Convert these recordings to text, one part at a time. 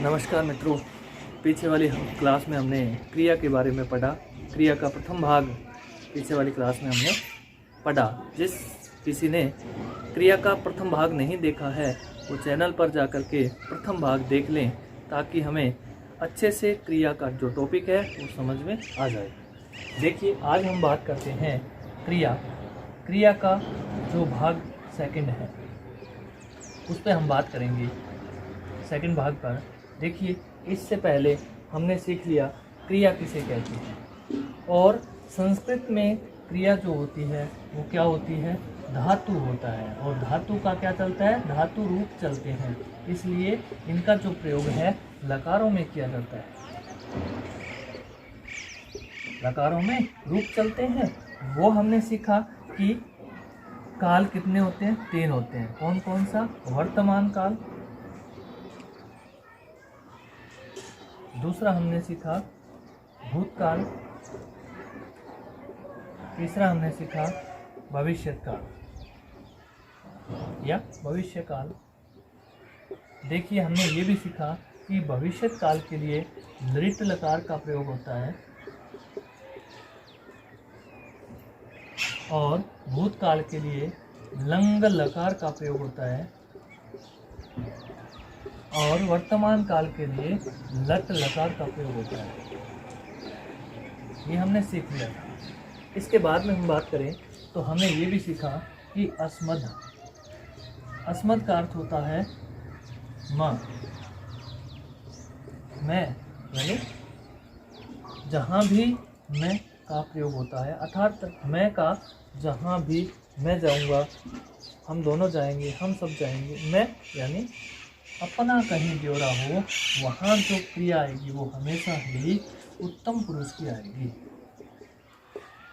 नमस्कार मित्रों। पीछे वाली क्लास में हमने क्रिया के बारे में पढ़ा। क्रिया का प्रथम भाग पीछे वाली क्लास में हमने पढ़ा। जिस किसी ने क्रिया का प्रथम भाग नहीं देखा है वो चैनल पर जाकर के प्रथम भाग देख लें, ताकि हमें अच्छे से क्रिया का जो टॉपिक है वो समझ में आ जाए। देखिए, आज हम बात करते हैं क्रिया का जो भाग सेकंड है उस पर हम बात करेंगे। सेकंड भाग पर देखिए, इससे पहले हमने सीख लिया क्रिया किसे कहते हैं, और संस्कृत में क्रिया जो होती है वो क्या होती है, धातु होता है। और धातु का क्या चलता है, धातु रूप चलते हैं, इसलिए इनका जो प्रयोग है लकारों में किया जाता है। लकारों में रूप चलते हैं। वो हमने सीखा कि काल कितने होते हैं, 3 होते हैं। कौन कौन सा, वर्तमान काल, दूसरा हमने सीखा भूतकाल, तीसरा हमने सीखा भविष्यकाल या भविष्यकाल। देखिए, हमने ये भी सीखा कि भविष्यकाल के लिए लृट लकार का प्रयोग होता है और भूतकाल के लिए लंग लकार का प्रयोग होता है, और वर्तमान काल के लिए लट लकार का प्रयोग होता है। ये हमने सीख लिया था। इसके बाद में हम बात करें तो हमने ये भी सीखा कि अस्मद का अर्थ होता है मैं, यानी जहाँ भी मैं का प्रयोग होता है, अर्थात मैं का जहाँ भी मैं जाऊँगा, हम दोनों जाएंगे, हम सब जाएंगे। मैं यानी अपना कहीं ब्योरा हो, वहाँ जो क्रिया आएगी वो हमेशा ही उत्तम पुरुष की आएगी।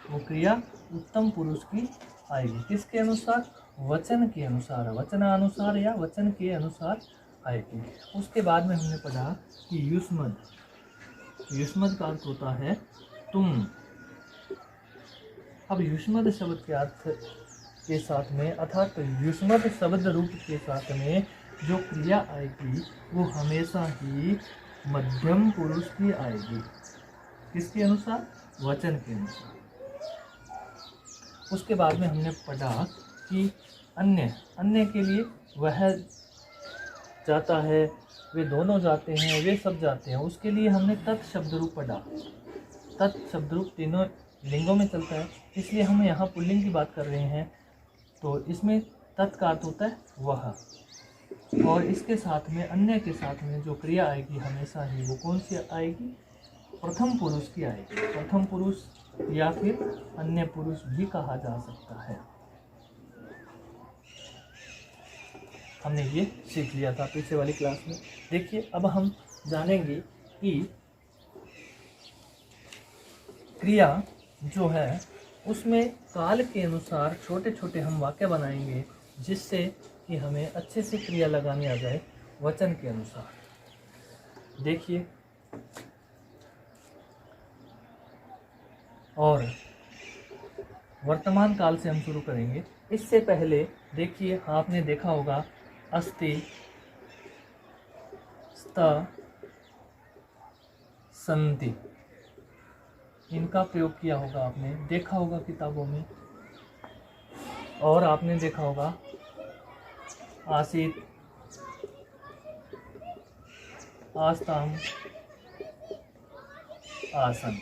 वो क्रिया उत्तम पुरुष की आएगी। किसके अनुसार, वचन के अनुसार, वचनानुसार या वचन के अनुसार आएगी। उसके बाद में हमने पढ़ा कि युष्मद का अर्थ होता है तुम। अब युष्मद शब्द के अर्थ के साथ में, अर्थात युष्मद शब्द रूप के साथ में जो क्रिया आएगी वो हमेशा ही मध्यम पुरुष की आएगी। किसके अनुसार, वचन के अनुसार। उसके बाद में हमने पढ़ा कि अन्य के लिए वह जाता है, वे दोनों जाते हैं, वे सब जाते हैं। उसके लिए हमने तत् शब्द रूप पढ़ा। तत् शब्द रूप तीनों लिंगों में चलता है, इसलिए हम यहाँ पुल्लिंग की बात कर रहे हैं। तो इसमें तत् का अर्थ होता है वह, और इसके साथ में अन्य के साथ में जो क्रिया आएगी हमेशा ही वो कौन सी आएगी, प्रथम पुरुष की आएगी। प्रथम पुरुष या फिर अन्य पुरुष भी कहा जा सकता है। हमने ये सीख लिया था पीछे वाली क्लास में। देखिए, अब हम जानेंगे कि क्रिया जो है उसमें काल के अनुसार छोटे छोटे हम वाक्य बनाएंगे, जिससे कि हमें अच्छे से क्रिया लगानी आ जाए वचन के अनुसार। देखिए, और वर्तमान काल से हम शुरू करेंगे। इससे पहले देखिए, आपने देखा होगा अस्ति, स्त, संति, इनका प्रयोग किया होगा, आपने देखा होगा किताबों में। और आपने देखा होगा आसीत, आस्ताम, आसन।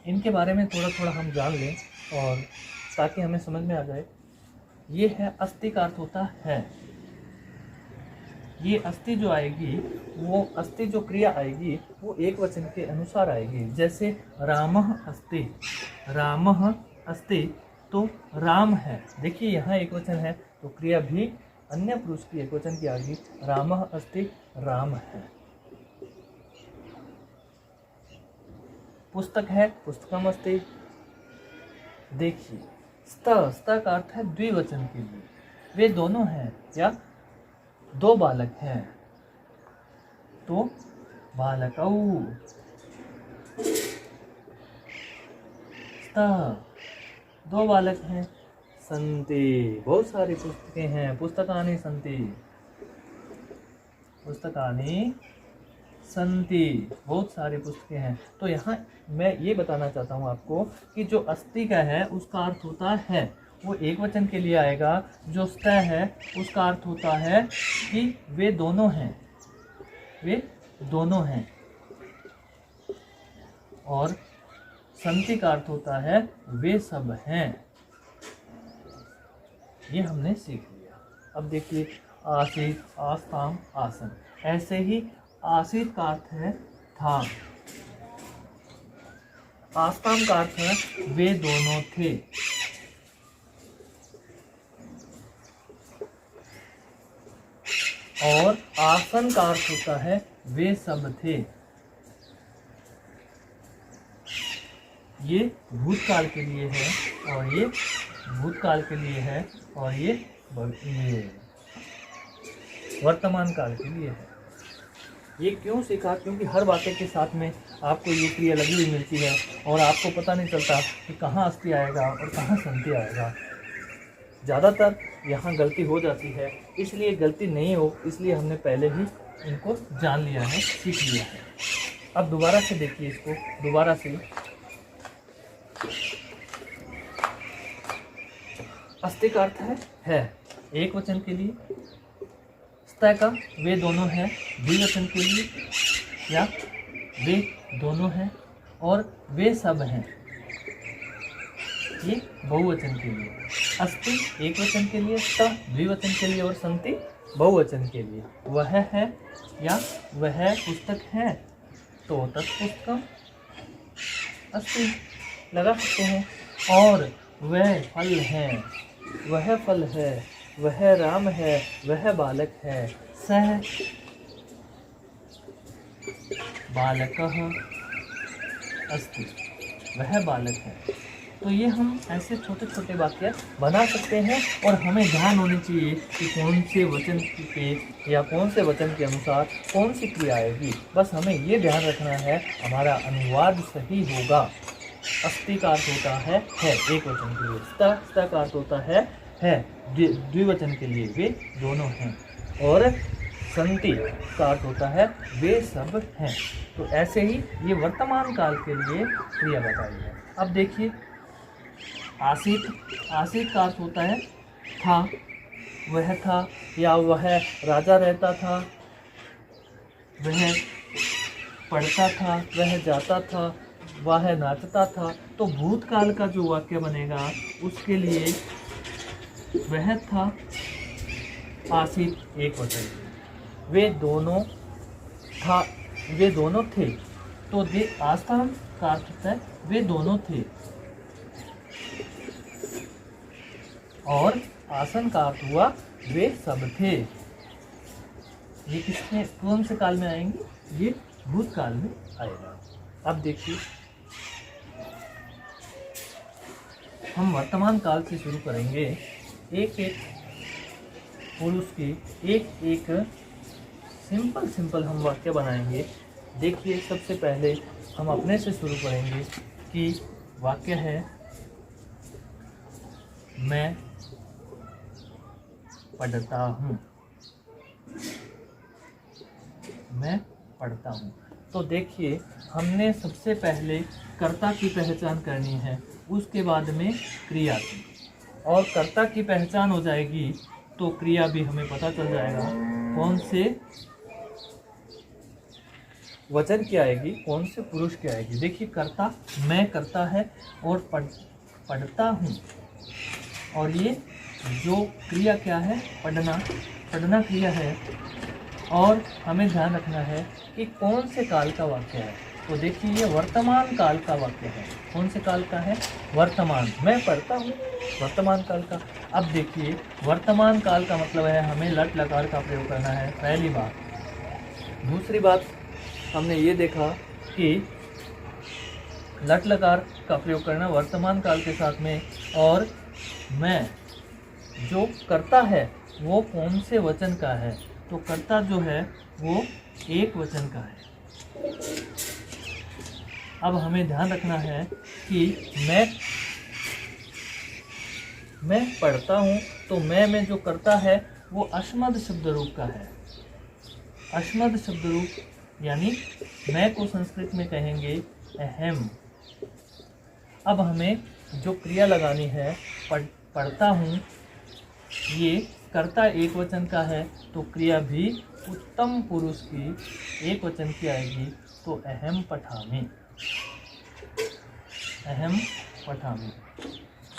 इनके बारे में थोड़ा थोड़ा हम जान लें, और ताकि हमें समझ में आ जाए। ये है अस्ति का अर्थ होता है। ये अस्ति जो आएगी, वो अस्ति जो क्रिया आएगी वो एक वचन के अनुसार आएगी। जैसे रामः अस्ति, रामः अस्ति, तो राम है। देखिए, यहाँ एक वचन है तो क्रिया भी अन्य पुरुष की एक वचन की आएगी। रामः अस्ति, राम है। पुस्तक है, पुस्तकम अस्ति। देखिए, स्त का अर्थ है द्विवचन के लिए, वे दोनों हैं या दो बालक हैं, तो बालकौ। स्त, दो बालक हैं। संति, बहुत सारी पुस्तकें हैं, पुस्तकानि संति। पुस्तकानि सन्ति, बहुत सारी पुस्तकें हैं। तो यहाँ मैं ये बताना चाहता हूँ आपको कि जो अस्ति का है उसका अर्थ होता है, वो एक वचन के लिए आएगा। जो स्त है उसका अर्थ होता है कि वे दोनों हैं, वे दोनों हैं। और संति का अर्थ होता है वे सब हैं। ये हमने सीख लिया। अब देखिए आसीत, आस्ताम, आसन। ऐसे ही आसीत का अर्थ है था, आस्ताम का अर्थ है वे दोनों थे, और आसन का अर्थ होता है वे सब थे। ये भूतकाल के लिए है और ये भूतकाल के लिए है और ये वर्तमान काल के लिए है। ये क्यों सीखा? क्योंकि हर वाक्य के साथ में आपको ये क्रिया लगी हुई मिलती है और आपको पता नहीं चलता कि कहाँ अस्ति आएगा और कहाँ संति आएगा। ज़्यादातर यहाँ गलती हो जाती है, इसलिए गलती नहीं हो इसलिए हमने पहले ही इनको जान लिया है, सीख लिया है। अब दोबारा से देखिए इसको, दोबारा से। अस्ति का अर्थ है एक वचन के लिए, स्त का वे दोनों हैं द्विवचन के लिए, या वे दोनों हैं और वे सब हैं, ये बहुवचन के लिए। अस्ति एक वचन के लिए, स्त द्विवचन के लिए और संति बहुवचन के लिए। वह है या वह पुस्तक है तो तत्पुस्तकम अस्ति लगा सकते हैं। और वह फल है, वह फल है, वह राम है, वह बालक है, सह बालकः अस्ति, वह बालक है। तो ये हम ऐसे छोटे छोटे वाक्य बना सकते हैं और हमें ध्यान होनी चाहिए कि कौन से वचन पे या कौन से वचन के अनुसार कौन सी क्रिया आएगी। बस हमें ये ध्यान रखना है, हमारा अनुवाद सही होगा। अस्ति का अर्थ होता है एक वचन के लिए, स्त का अर्थ होता है द्विवचन के लिए, वे दोनों हैं, और संति का अर्थ होता है वे सब हैं। तो ऐसे ही ये वर्तमान काल के लिए क्रिया बताई है। अब देखिए आसीत, आसीत का अर्थ होता है था, वह था या वह राजा रहता था, वह पढ़ता था, वह जाता था, वह नाचता था। तो भूतकाल का जो वाक्य बनेगा उसके लिए वह था आसीत एक वचन, वे दोनों था, वे दोनों थे। तो दे आस्ताम का अर्थ होता है वे दोनों थे, और आसन का अर्थ हुआ वे सब थे। ये किसमें कौन से काल में आएंगे? ये भूतकाल में आएगा। अब देखिए हम वर्तमान काल से शुरू करेंगे, एक एक पुरुष की एक एक सिंपल हम वाक्य बनाएंगे। देखिए सबसे पहले हम अपने से शुरू करेंगे कि वाक्य है मैं पढ़ता हूँ, मैं पढ़ता हूँ। तो देखिए हमने सबसे पहले कर्ता की पहचान करनी है, उसके बाद में क्रिया की, और कर्ता की पहचान हो जाएगी तो क्रिया भी हमें पता चल जाएगा कौन से वचन की आएगी, कौन से पुरुष की आएगी। देखिए कर्ता मैं करता है और पढ़ता हूँ, और ये जो क्रिया क्या है पढ़ना, पढ़ना क्रिया है। और हमें ध्यान रखना है कि कौन से काल का वाक्य है। तो देखिए ये वर्तमान काल का वाक्य है। कौन से काल का है? वर्तमान। मैं पढ़ता हूँ वर्तमान काल का। अब देखिए वर्तमान काल का मतलब है हमें लट लकार का प्रयोग करना है, पहली बात। दूसरी बात हमने ये देखा कि लट लकार का प्रयोग करना वर्तमान काल के साथ में, और मैं जो करता है वो कौन से वचन का है? तो कर्ता जो है वो एक वचन का है। अब हमें ध्यान रखना है कि मैं पढ़ता हूँ, तो मैं में जो कर्ता है वो अस्मद शब्द रूप का है। अस्मद शब्द रूप यानी मैं को संस्कृत में कहेंगे अहम। अब हमें जो क्रिया लगानी है, पढ़ता हूँ, ये कर्ता एक वचन का है तो क्रिया भी उत्तम पुरुष की एक वचन की आएगी, तो अहम पठामि। अहम पठामि,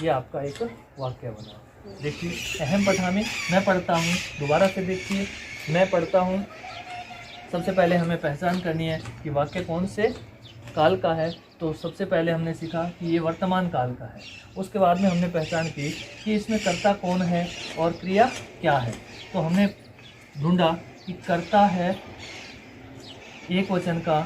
ये आपका एक वाक्य बना। देखिए, अहम पठामि, मैं पढ़ता हूँ। दोबारा से देखिए, मैं पढ़ता हूँ। सबसे पहले हमें पहचान करनी है कि वाक्य कौन से काल का है। तो सबसे पहले हमने सीखा कि ये वर्तमान काल का है। उसके बाद में हमने पहचान की कि इसमें कर्ता कौन है और क्रिया क्या है। तो हमने ढूंढा कि कर्ता है एक वचन का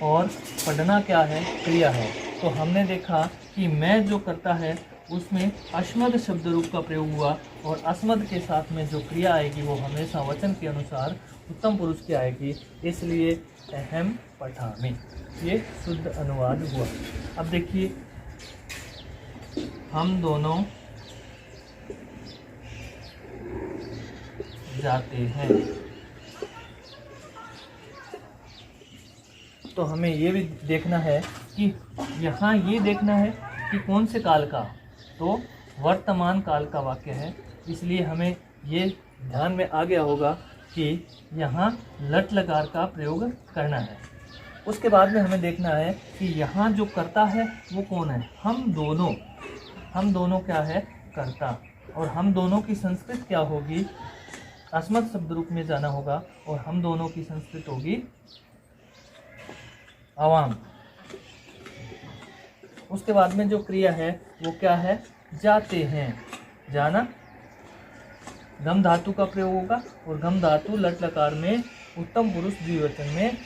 और पढ़ना क्या है, क्रिया है। तो हमने देखा कि मैं जो करता है उसमें अस्मद शब्द रूप का प्रयोग हुआ और अस्मद के साथ में जो क्रिया आएगी वो हमेशा वचन के अनुसार उत्तम पुरुष की आएगी, इसलिए अहम पठामि। ये शुद्ध अनुवाद हुआ। अब देखिए, हम दोनों जाते हैं, तो हमें ये भी देखना है कि यहाँ ये देखना है कि कौन से काल का, तो वर्तमान काल का वाक्य है। इसलिए हमें ये ध्यान में आ गया होगा कि यहाँ लट लकार का प्रयोग करना है। उसके बाद में हमें देखना है कि यहाँ जो कर्ता है वो कौन है। हम दोनों क्या है, कर्ता। और हम दोनों की संस्कृत क्या होगी, अस्मत् शब्द रूप में जाना होगा और हम दोनों की संस्कृत होगी आवाम। उसके बाद में जो क्रिया है वो क्या है, जाते हैं। जाना गम धातु का प्रयोग होगा और गम धातु लट लकार में उत्तम पुरुष द्विवचन में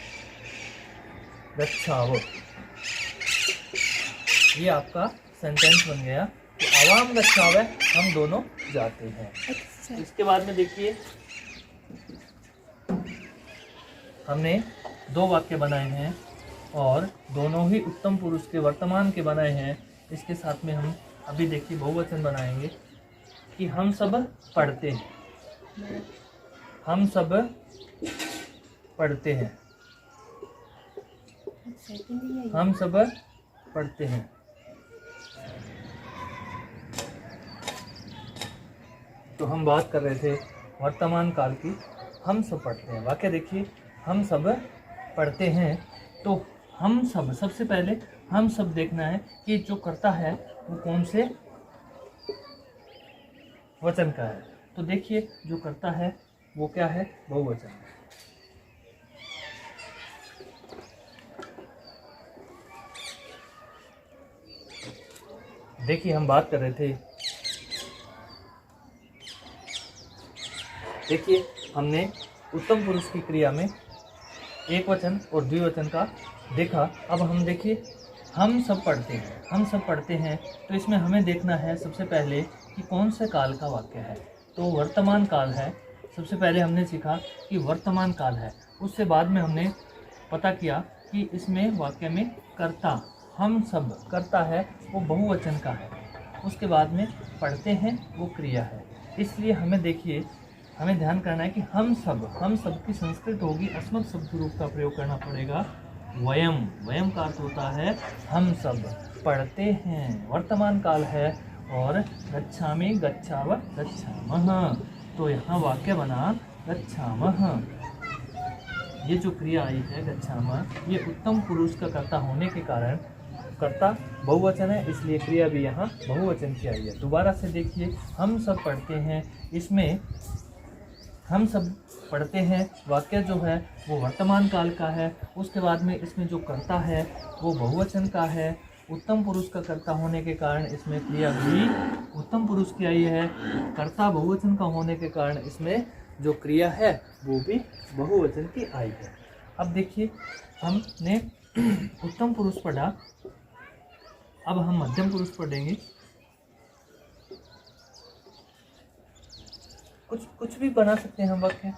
गच्छाव। ये आपका सेंटेंस बन गया कि आवाम गच्छाव है, हम दोनों जाते हैं। इसके बाद में देखिए, हमने दो वाक्य बनाए हैं और दोनों ही उत्तम पुरुष के वर्तमान के बनाए हैं। इसके साथ में हम अभी देखिए बहुवचन बनाएंगे कि हम सब पढ़ते हैं। हम सब पढ़ते हैं। हम सब पढ़ते हैं। तो हम बात कर रहे थे वर्तमान काल की। हम सब पढ़ते हैं, वाक्य देखिए, हम सब पढ़ते हैं। तो हम सब, सबसे पहले हम सब देखना है कि जो करता है वो कौन से वचन का है। तो देखिए, जो करता है वो क्या है, बहुवचन। देखिए, हम बात कर रहे थे, देखिए हमने उत्तम पुरुष की क्रिया में एक वचन और द्विवचन का देखा। अब हम देखिए, हम सब पढ़ते हैं। हम सब पढ़ते हैं, तो इसमें हमें देखना है सबसे पहले कि कौन से काल का वाक्य है। तो वर्तमान काल है। सबसे पहले हमने सीखा कि वर्तमान काल है। उससे बाद में हमने पता किया कि इसमें वाक्य में कर्ता, हम सब करता है वो बहुवचन का है। उसके बाद में पढ़ते हैं वो क्रिया है। इसलिए हमें देखिए, हमें ध्यान करना है कि हम सब की संस्कृत होगी, अस्मत् शब्द रूप का प्रयोग करना पड़ेगा वयम। वयम का अर्थ होता है हम सब पढ़ते हैं, वर्तमान काल है। और गच्छामि, गच्छाव, गच्छामः। तो यहाँ वाक्य बना गच्छामः। ये जो क्रिया आई है गच्छामः, ये उत्तम पुरुष का कर्ता होने के कारण, कर्ता बहुवचन है इसलिए क्रिया भी यहाँ बहुवचन की आई है। दोबारा से देखिए, हम सब पढ़ते हैं, इसमें हम सब पढ़ते हैं वाक्य जो है वो वर्तमान काल का है। उसके बाद में इसमें जो कर्ता है वो बहुवचन का है। उत्तम पुरुष का कर्ता होने के कारण इसमें क्रिया भी उत्तम पुरुष की आई है। कर्ता बहुवचन का होने के कारण इसमें जो क्रिया है वो भी बहुवचन की आई है। अब देखिए, हमने उत्तम पुरुष पढ़ा, अब हम मध्यम पुरुष पढ़ेंगे। कुछ भी बना सकते हैं हम वाक्य।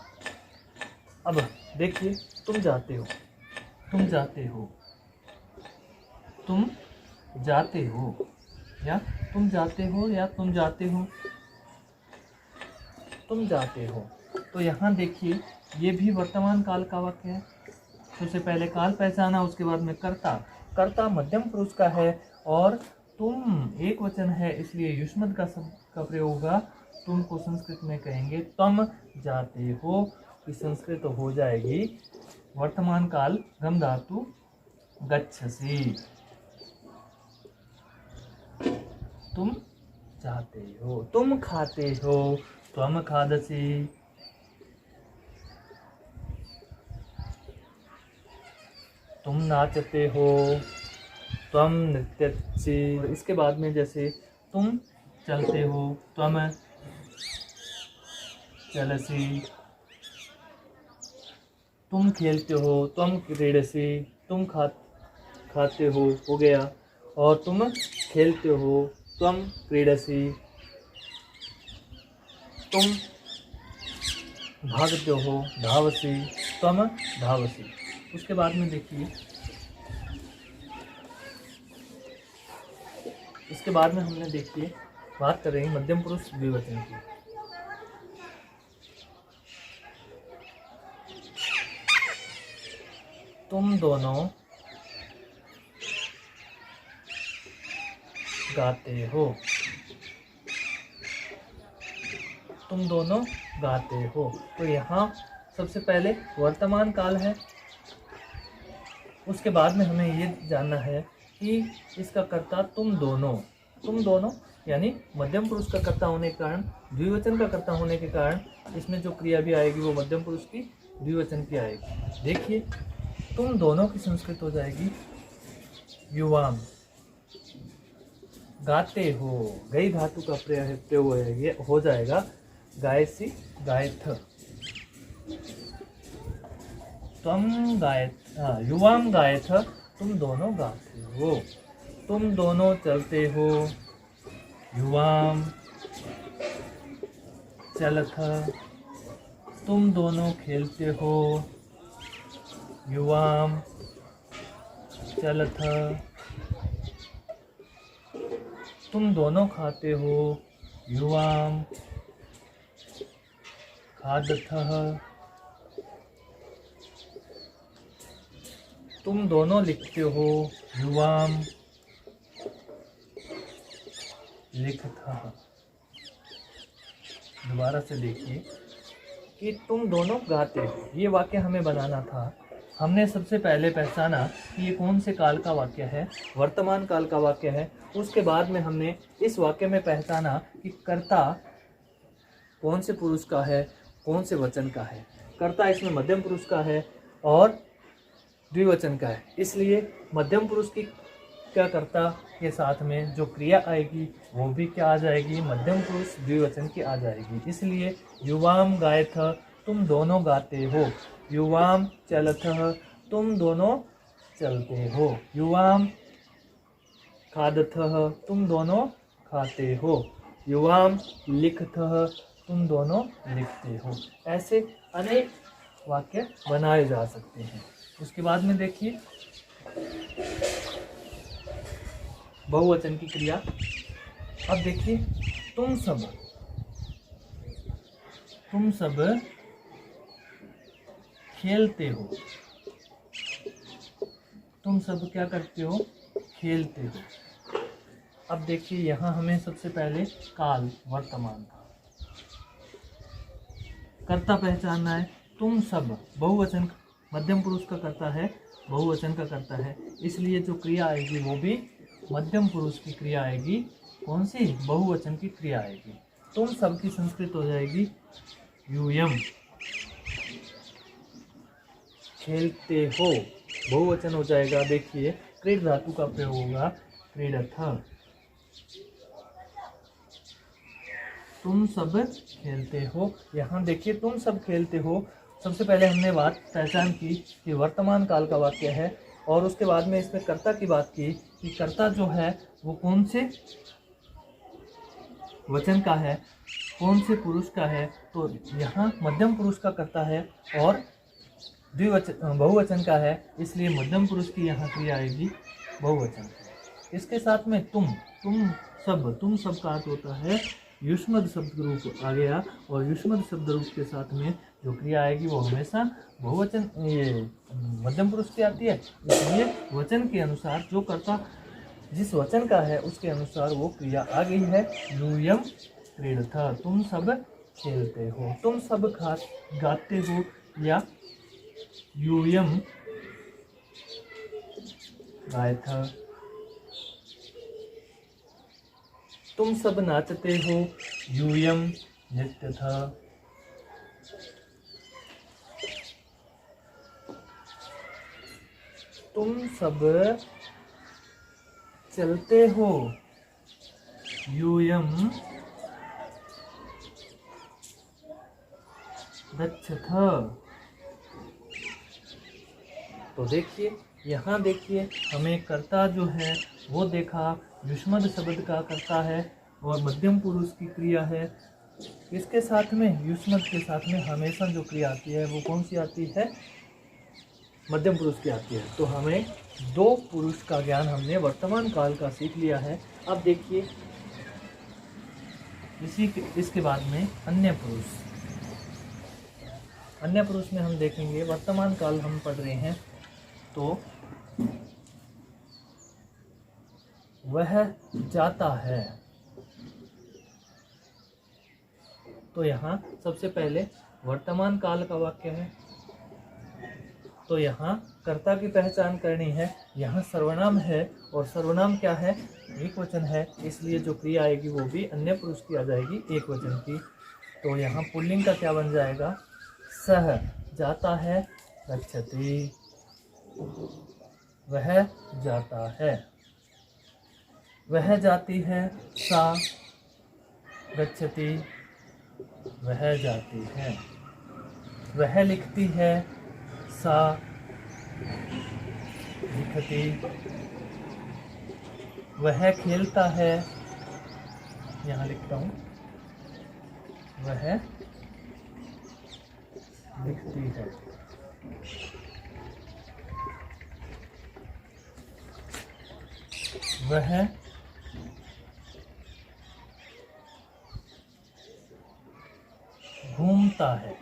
अब देखिए, तुम जाते हो, तुम जाते हो, तुम जाते हो, या तुम जाते हो, या तुम जाते हो, तुम जाते हो। तो यहाँ देखिए ये भी वर्तमान काल का वाक्य है। सबसे पहले काल पहचाना, उसके बाद में कर्ता। कर्ता मध्यम पुरुष का है और तुम एक वचन है, इसलिए युष्मद का शब्द का प्रयोग होगा। तुम को संस्कृत में कहेंगे तम जाते हो, कि संस्कृत हो जाएगी वर्तमान काल गम धातु गच्छसि। तुम जाते हो, तुम खाते हो, त्वम खादसि। तुम नाचते हो, त्वम नृत्यसि। इसके बाद में जैसे तुम चलते हो, त्वम चलसि। तुम खेलते हो, त्वम क्रीडसि। तुम खाते हो गया, और तुम खेलते हो, त्वम क्रीडसि। तुम भागते हो, धावसि, त्वम धावसि। उसके बाद में देखिए, इसके बाद में हमने देखिए बात कर रहे हैं मध्यम पुरुष द्विवचन की। तुम दोनों गाते हो, तुम दोनों गाते हो। तो यहाँ सबसे पहले वर्तमान काल है। उसके बाद में हमें ये जानना है कि इसका कर्ता तुम दोनों यानी मध्यम पुरुष का कर्ता होने के कारण, द्विवचन का कर्ता होने के कारण इसमें जो क्रिया भी आएगी वो मध्यम पुरुष की द्विवचन की आएगी। देखिए तुम दोनों की संस्कृत हो जाएगी युवाम। गाते हो, गई धातु का प्रयोग हो जाएगा गायसी गायथ। तुम युवाम गायथ, तुम दोनों गाते हो। तुम दोनों चलते हो, युवाम चलथ। तुम दोनों खेलते हो, युवाम चलथ। तुम दोनों खाते हो, युवाम खादथः। तुम दोनों लिखते हो, युवाम लिखतः। दोबारा से देखिए कि तुम दोनों गाते हो, ये वाक्य हमें बनाना था। हमने सबसे पहले पहचाना कि ये कौन से काल का वाक्य है, वर्तमान काल का वाक्य है। उसके बाद में हमने इस वाक्य में पहचाना कि कर्ता कौन से पुरुष का है, कौन से वचन का है। कर्ता इसमें मध्यम पुरुष का है और द्विवचन का है, इसलिए मध्यम पुरुष की क्या कर्ता के साथ में जो क्रिया आएगी वो भी क्या आ जाएगी, मध्यम पुरुष द्विवचन की आ जाएगी। इसलिए युवाम गायथ, तुम दोनों गाते हो। युवाम चलथः, तुम दोनों चलते हो। युवाम खादथः, तुम दोनों खाते हो। युवाम लिखथः, तुम दोनों लिखते हो। ऐसे अनेक वाक्य बनाए जा सकते हैं। उसके बाद में देखिए बहुवचन की क्रिया। अब देखिए तुम सब खेलते हो। तुम सब क्या करते हो, खेलते हो। अब देखिए यहाँ हमें सबसे पहले काल वर्तमान का कर्ता पहचानना है। तुम सब बहुवचन, मध्यम पुरुष का कर्ता है, बहुवचन का कर्ता है, इसलिए जो क्रिया आएगी वो भी मध्यम पुरुष की क्रिया आएगी। कौन सी, बहुवचन की क्रिया आएगी। तुम सब की संस्कृत हो जाएगी यूयम। खेलते हो बहुवचन हो जाएगा, देखिए क्रीड धातु का प्रयोग होगा क्रीडथ। तुम सब खेलते हो, यहाँ देखिए तुम सब खेलते हो। सबसे पहले हमने बात पहचान की कि वर्तमान काल का वाक्य है, और उसके बाद में इसमें कर्ता की बात की कि कर्ता जो है वो कौन से वचन का है, कौन से पुरुष का है। तो यहाँ मध्यम पुरुष का कर्ता है और द्विवचन बहुवचन का है, इसलिए मध्यम पुरुष की यहाँ क्रिया आएगी बहुवचन। इसके साथ में तुम सब का अर्थ होता है युष्मद शब्द रूप आ गया, और युष्मद शब्द रूप के साथ में जो क्रिया आएगी वो हमेशा बहुवचन, ये मध्यम पुरुष की आती है। इसलिए वचन के अनुसार जो कर्ता जिस वचन का है उसके अनुसार वो क्रिया आ गई है। यूयम क्रीडथ, तुम सब खेलते हो, तुम सब गाते हो, या यूयम गायथ, तुम सब नाचते हो, यूयम नृत्यथ। तुम सब चलते हो, यूयम गच्छथ। तो देखिए, यहाँ देखिए हमें कर्ता जो है वो देखा, युष्मद शब्द का कर्ता है और मध्यम पुरुष की क्रिया है। इसके साथ में युष्मद के साथ में हमेशा जो क्रिया आती है वो कौन सी आती है? मध्यम पुरुष की आती है। तो हमें दो पुरुष का ज्ञान हमने वर्तमान काल का सीख लिया है। अब देखिए इसके बाद में अन्य पुरुष। अन्य पुरुष में हम देखेंगे, वर्तमान काल हम पढ़ रहे हैं, तो वह जाता है। तो यहाँ सबसे पहले वर्तमान काल का वाक्य है, तो यहाँ कर्ता की पहचान करनी है। यहाँ सर्वनाम है और सर्वनाम क्या है? एक वचन है, इसलिए जो क्रिया आएगी वो भी अन्य पुरुष की आ जाएगी, एक वचन की। तो यहाँ पुल्लिंग का क्या बन जाएगा? सह जाता है, गच्छति, वह जाता है। वह जाती है, सा गच्छति, वह जाती है। वह लिखती है, सा लिखती। वह खेलता है, यहाँ लिखता हूँ, वह लिखती है। वह घूमता है।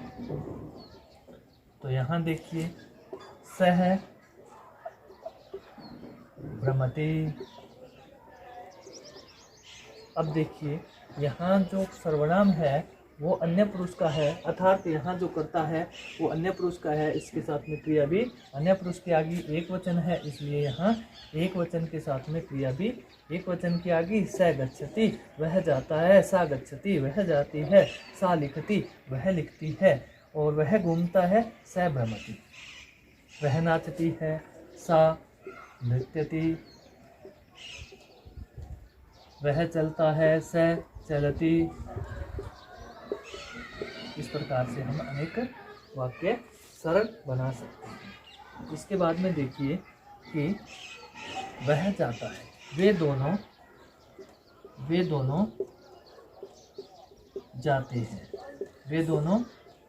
तो यहाँ देखिए, सह भ्रमति। अब देखिए यहाँ जो सर्वनाम है वो अन्य पुरुष का है, अर्थात यहाँ जो कर्ता है वो अन्य पुरुष का है। इसके साथ में क्रिया भी अन्य पुरुष की आगी, एक वचन है, इसलिए यहाँ एक वचन के साथ में क्रिया भी एक वचन की आगी। स गच्छति, वह जाता है, सा गच्छति, वह जाती है, सा लिखती, वह लिखती है, और वह घूमता है, स भ्रमति। वह नाचती है, सा नृत्यति। वह चलता है, स चलती। इस प्रकार से हम अनेक वाक्य सरल बना सकते हैं। इसके बाद में देखिए कि वह जाता है, वे दोनों जाते हैं, वे दोनों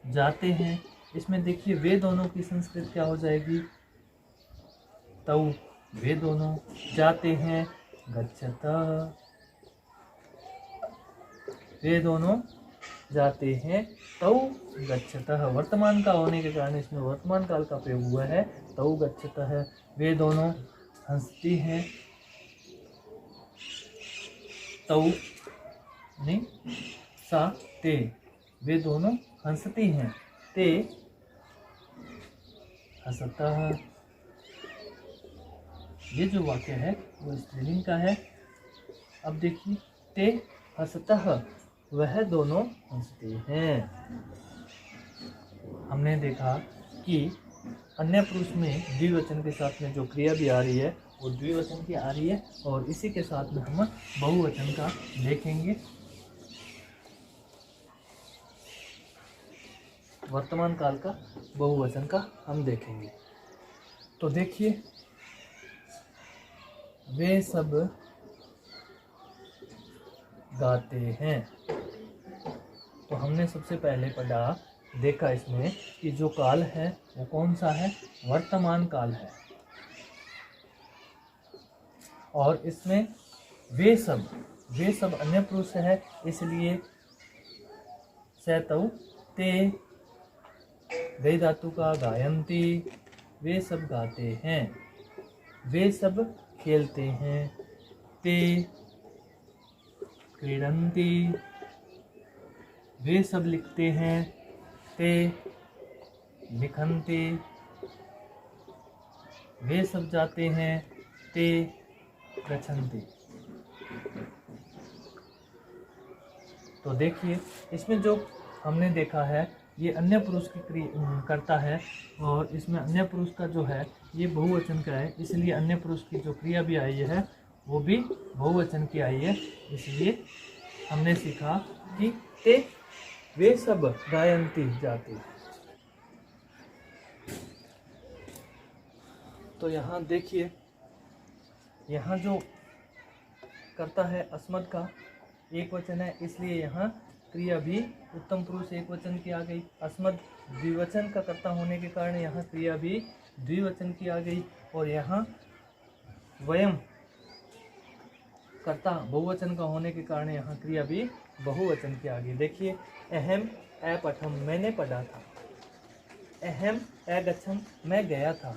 जाते हैं। इसमें देखिए वे दोनों की संस्कृत क्या हो जाएगी? तौ। वे दोनों जाते हैं, गच्छतः। वे दोनों जाते हैं, तौ गच्छतः। वर्तमान का होने के कारण इसमें वर्तमान काल का प्रयोग हुआ है, तौ गच्छतः। वे दोनों हंसती हैं, तौ नहीं, सा ते। वे दोनों हंसती हैं, ते हंसतः। ये जो वाक्य है वो स्त्रीलिंग का है। अब देखिए, ते हंसतः, वह दोनों हंसते हैं। हमने देखा कि अन्य पुरुष में द्विवचन के साथ में जो क्रिया भी आ रही है वो द्विवचन की आ रही है, और इसी के साथ में हम बहुवचन का देखेंगे। वर्तमान काल का बहुवचन का हम देखेंगे। तो देखिए, वे सब गाते हैं। तो हमने सबसे पहले पढ़ा, देखा इसमें कि जो काल है वो कौन सा है? वर्तमान काल है। और इसमें वे सब, वे सब अन्य पुरुष है, इसलिए सैतौ ते। गई धातु का गायन्ति, वे सब गाते हैं। वे सब खेलते हैं। ते क्रीडन्ति, वे सब लिखते हैं। ते लिखन्ति, वे सब जाते हैं। ते गच्छन्ति। तो देखिए इसमें जो हमने देखा है ये अन्य पुरुष की करता है, और इसमें अन्य पुरुष का जो है ये बहुवचन का है, इसलिए अन्य पुरुष की जो क्रिया भी आई है वो भी बहुवचन की आई है। इसलिए हमने सीखा कि ते वे सब गायन्ति जाति। तो यहाँ देखिए, यहाँ जो करता है अस्मद का एक वचन है, इसलिए यहाँ क्रिया भी उत्तम पुरुष एक वचन की आ गई। अस्मद द्विवचन का कर्ता होने के कारण यहाँ क्रिया भी द्विवचन की आ गई। और यहाँ वयम कर्ता बहुवचन का होने के कारण यहाँ क्रिया भी बहुवचन की आ गई। देखिए, अहम अपठम, मैंने पढ़ा था। अहम अगच्छम, मैं गया था।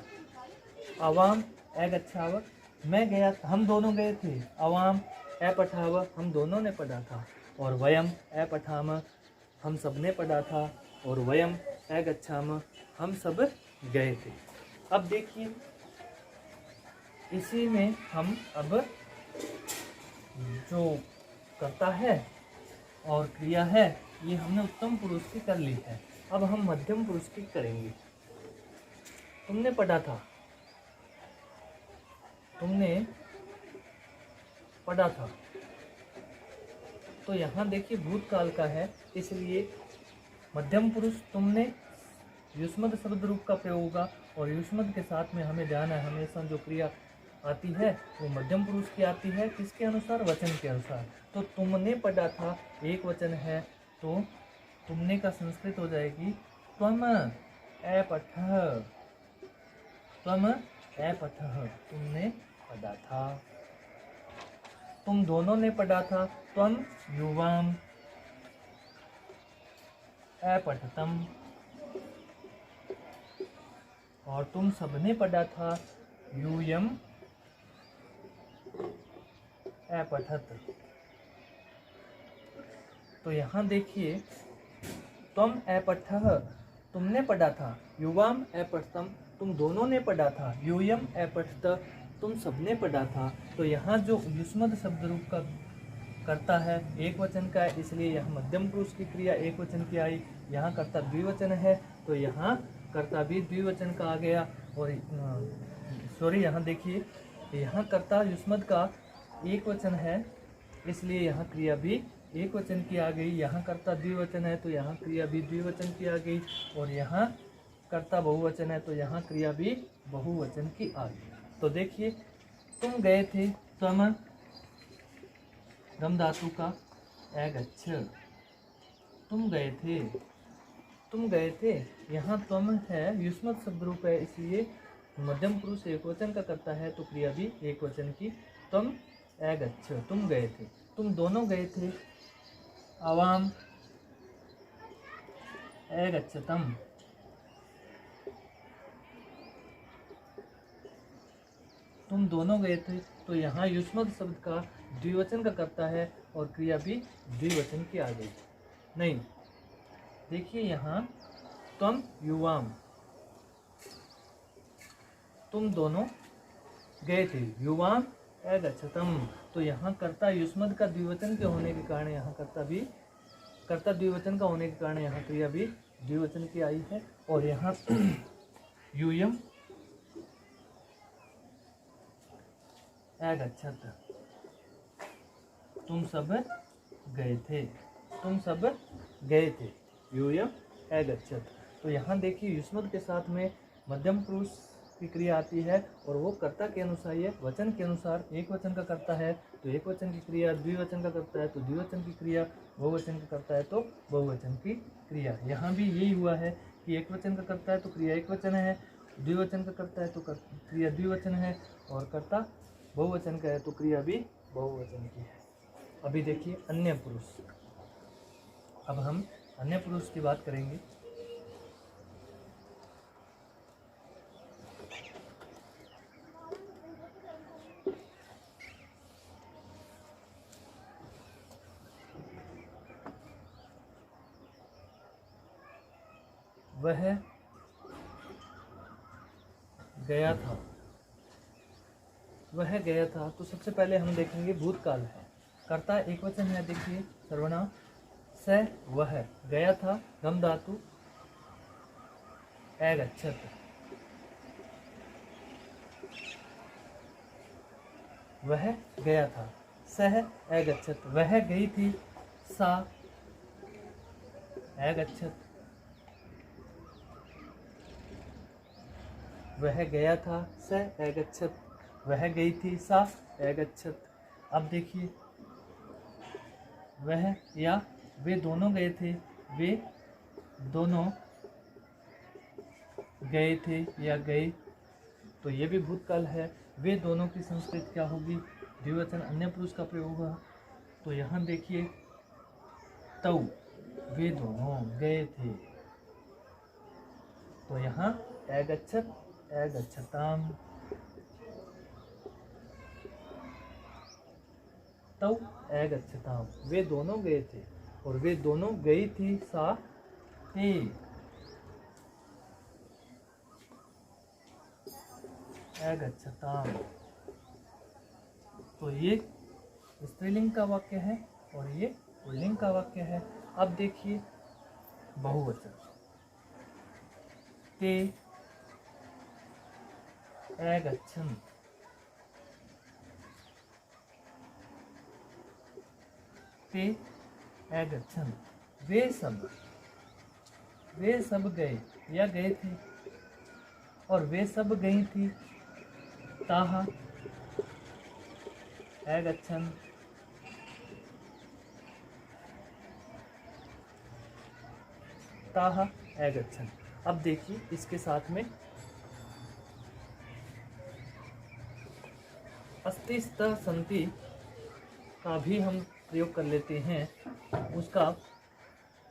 अवाम अगच्छाव, मैं गया था, हम दोनों गए थे। अवाम अपठाव, हम दोनों ने पढ़ा था। और वयम अपठाम, हम सब ने पढ़ा था। और वयम अगच्छाम, हम सब गए थे। अब देखिए इसी में हम अब जो करता है और क्रिया है ये हमने उत्तम पुरुष की कर ली है। अब हम मध्यम पुरुष की करेंगे। तुमने पढ़ा था, तुमने पढ़ा था। तो यहाँ देखिए भूतकाल का है, इसलिए मध्यम पुरुष तुमने युष्मद शब्द रूप का प्रयोग होगा। और युष्मद के साथ में हमें ध्यान है, हमेशा जो क्रिया आती है वो मध्यम पुरुष की आती है। किसके अनुसार? वचन के अनुसार। तो तुमने पढ़ा था एक वचन है, तो तुमने का संस्कृत हो जाएगी त्वम अपठः। त्वम अपठः, तुमने पढ़ा था। तुम दोनों ने पढ़ा था, त्वम युवाम अपठतम। और तुम सबने पढ़ा था, यूयम अपठत। तो यहाँ देखिए, त्वम अपठः, तुमने पढ़ा था। युवाम अपठतम, तुम दोनों ने पढ़ा था। यूयम अपठत, तुम सबने पढ़ा था। तो यहाँ जो युष्मद शब्द रूप का करता है एक वचन का है, इसलिए यहाँ मध्यम पुरुष की क्रिया एक वचन की आई। यहाँ कर्ता द्विवचन है, तो यहाँ कर्ता भी द्विवचन का आ गया। और यहाँ देखिए, यहाँ कर्ता युष्मद का एक वचन है, इसलिए यहाँ क्रिया भी एक वचन की आ गई। यहाँ कर्ता द्विवचन है, तो यहाँ क्रिया भी द्विवचन की आ गई। और यहाँ कर्ता बहुवचन है, तो यहाँ क्रिया भी बहुवचन की आ गई। तो देखिए, तुम गए थे, त्वम गम धातु का अगच्छ, तुम गए थे, तुम गए थे। यहाँ त्वम है, युष्मद शब्द रूप है, इसलिए मध्यम पुरुष एक वचन का करता है, तो क्रिया भी एक वचन की। तुम अगच्छ, तुम गए थे। तुम दोनों गए थे। आवाम अगच्छतम, तुम दोनों गए थे। तो यहाँ युष्मद शब्द का द्विवचन का करता है और क्रिया भी द्विवचन की आ गई। नहीं, देखिए यहाँ तुम युवाम, तुम दोनों गए थे। युवाम अगच्छतम, तो यहाँ कर्ता युष्मद का द्विवचन के होने के कारण यहाँ कर्ता द्विवचन का होने के कारण यहाँ क्रिया भी द्विवचन की आई है। और यहाँ यूयम अगच्छत, तुम सब गए थे, तुम सब गए थे। यूयम अगच्छत। तो यहाँ देखिए युष्मद के साथ में मध्यम पुरुष की क्रिया आती है, और वो कर्ता के अनुसार है, वचन के अनुसार। एक वचन का करता है तो एक वचन की क्रिया, द्विवचन का करता है तो द्विवचन की क्रिया, बहुवचन का करता है तो बहुवचन की क्रिया। यहाँ भी यही हुआ है कि एक वचन का करता है तो क्रिया एक वचन है, द्विवचन का करता है तो क्रिया द्विवचन है, और कर्ता बहुवचन का है तो क्रिया भी बहुवचन की है। अभी देखिए अन्य पुरुष। अब हम अन्य पुरुष की बात करेंगे। वह गया था। वह गया था, तो सबसे पहले हम देखेंगे भूतकाल है। कर्ता एक वचन है, देखिए सर्वनाम स वह गया था, गम धातु अगच्छत। वह गया था, सह अगच्छत। वह गई थी, सा अगच्छत। वह गया था, स अगच्छत। वह गई थी, सा अगच्छत। अब देखिए वह या वे दोनों गए थे, वे दोनों गए थे या गए, तो ये भी भूतकाल है। वे दोनों की संस्कृत क्या होगी? द्विवचन अन्य पुरुष का प्रयोग होगा। तो यहाँ देखिए तौ, वे दोनों गए थे, तो यहाँ अगच्छत अगच्छताम। तौ अगच्छताम, वे दोनों गए थे, और वे दोनों गई थी, सा ते अगच्छताम। तो ये स्त्रीलिंग का वाक्य है और ये पुल्लिंग का वाक्य है। अब देखिए बहुवचन, ते अगच्छन्। ते अगच्छन्, वे सब गए या गए थे, और वे सब गई थी, ताहा अगच्छन्। ताहा अगच्छन्। अब देखिए इसके साथ में अस्ति स्तः सन्ति का भी हम प्रयोग कर लेते हैं। उसका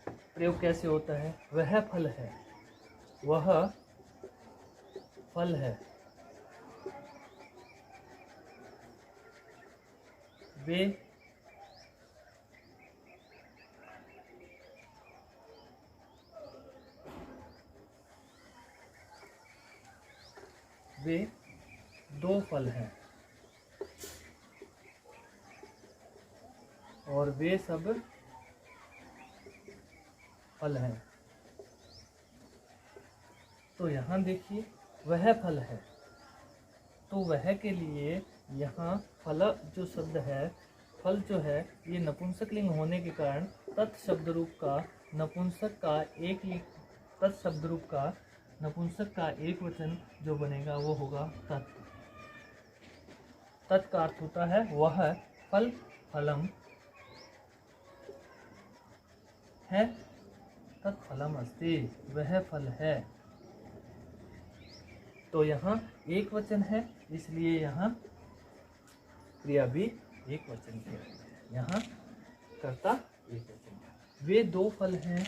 प्रयोग कैसे होता है? वह फल है, वह फल है, वे दो फल हैं, और वे सब फल हैं। तो यहाँ देखिए वह फल है, तो वह के लिए यहाँ फल जो शब्द है, फल जो है, ये नपुंसक लिंग होने के कारण तत्शब्द रूप का नपुंसक का तत्शब्द रूप का नपुंसक का एक वचन जो बनेगा वो होगा तत्। तत् का अर्थ होता है वह फल, फलम है, तत्फलम अस्ति, वह फल है। तो यहाँ एक वचन है, इसलिए यहाँ क्रिया भी एक वचन की है, यहाँ कर्ता एक वचन है। वे दो फल हैं,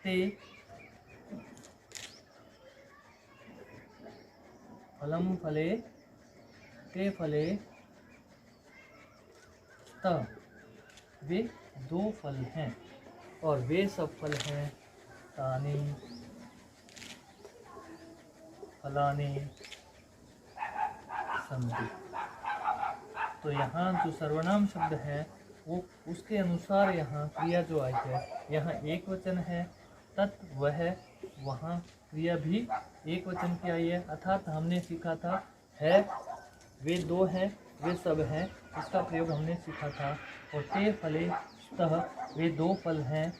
ते फलम फले, ते फले, त, वे दो फल हैं, और वे सब फल हैं, तानि फलानि सन्ति। तो यहाँ जो सर्वनाम शब्द है वो उसके अनुसार यहाँ क्रिया जो आई है, यहाँ एक वचन है, तत् वह, वहाँ क्रिया भी एक वचन की आई है। अर्थात हमने सीखा था है, वे दो हैं, वे सब हैं, इसका प्रयोग हमने सीखा था। और ते फले स्तः, वे दो फल हैं,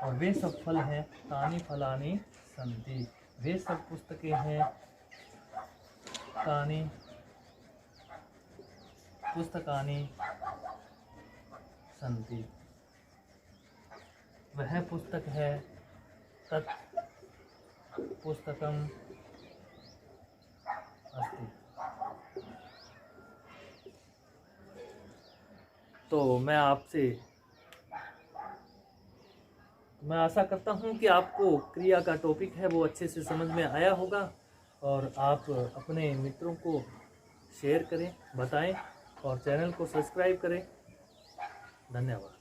और वे सब फल हैं, तानि फलानि सन्ति, वे सब पुस्तकें हैं, तानि पुस्तकानि सन्ति, वह पुस्तक है, तत् पुस्तकम अस्ति। तो मैं आशा करता हूँ कि आपको क्रिया का टॉपिक है वो अच्छे से समझ में आया होगा, और आप अपने मित्रों को शेयर करें, बताएं और चैनल को सब्सक्राइब करें। धन्यवाद।